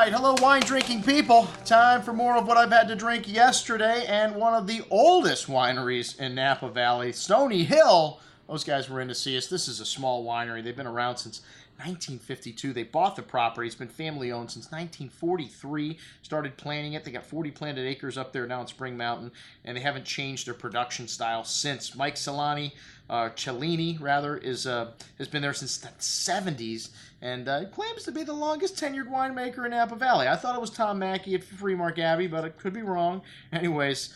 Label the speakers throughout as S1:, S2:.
S1: right, hello wine drinking people. Time for more of what I've had to drink yesterday, and one of the oldest wineries in Napa Valley, Stony Hill. Those guys were in to see us. This is a small winery. They've been around since 1952. They bought the property. It's been family owned since 1943. Started planting it. They got 40 planted acres up there now in Spring Mountain, and they haven't changed their production style since. Mike Cellini rather, has been there since the 70s, and he claims to be the longest tenured winemaker in Napa Valley. I thought it was Tom Mackey at Freemark Abbey, but I could be wrong. Anyways,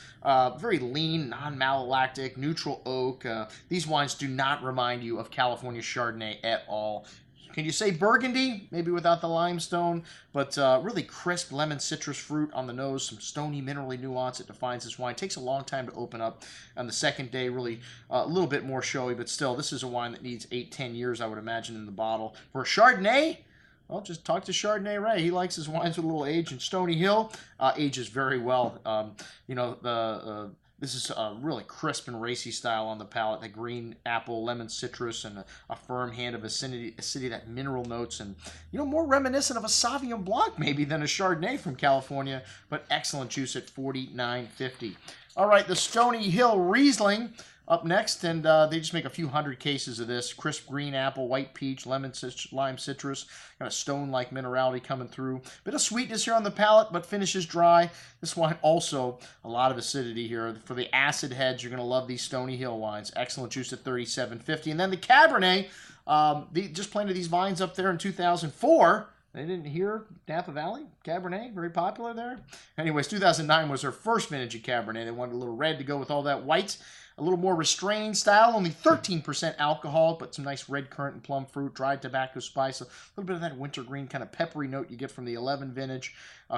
S1: very lean, non-malolactic, neutral oak. These wines do not remind you of California Chardonnay at all. Can you say Burgundy? Maybe without the limestone, but really crisp lemon citrus fruit on the nose, some stony minerally nuance that defines this wine. It takes a long time to open up. On the second day, really a little bit more showy, but still, this is a wine that needs 8-10 years, I would imagine, in the bottle. For a Chardonnay, well, just talk to Chardonnay Ray. He likes his wines with a little age, and Stony Hill ages very well. This is a really crisp and racy style on the palate. The green apple, lemon citrus, and a firm hand of acidity, that mineral notes, and more reminiscent of a Sauvignon Blanc maybe than a Chardonnay from California, but excellent juice at $49.50. All right, the Stony Hill Riesling up next, and they just make a few hundred cases of this. Crisp green apple, white peach, lime citrus, kind of stone-like minerality coming through. Bit of sweetness here on the palate, but finishes dry. This wine also, a lot of acidity here. For the acid heads, you're going to love these Stony Hill wines. Excellent juice at $37.50. And then the Cabernet, they just planted these vines up there in 2004. They didn't hear Napa Valley? Cabernet, very popular there. Anyways, 2009 was their first vintage of Cabernet. They wanted a little red to go with all that white. A little more restrained style, only 13% alcohol, but some nice red currant and plum fruit, dried tobacco spice, a little bit of that wintergreen kind of peppery note you get from the 11 vintage,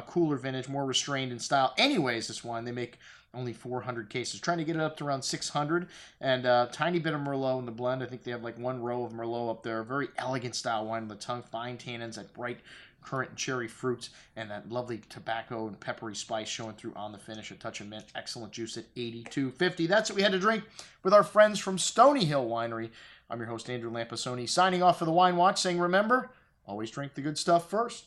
S1: cooler vintage, more restrained in style. Anyways, this wine, they make only 400 cases. Trying to get it up to around 600, and a tiny bit of Merlot in the blend. I think they have like one row of Merlot up there. Very elegant style wine on the tongue, fine tannins, that bright currant and cherry fruits, and that lovely tobacco and peppery spice showing through on the finish. A touch of mint. Excellent juice at $82.50. That's what we had to drink with our friends from Stony Hill Winery. I'm your host, Andrew Lampasoni, signing off for the Wine Watch, saying remember, always drink the good stuff first.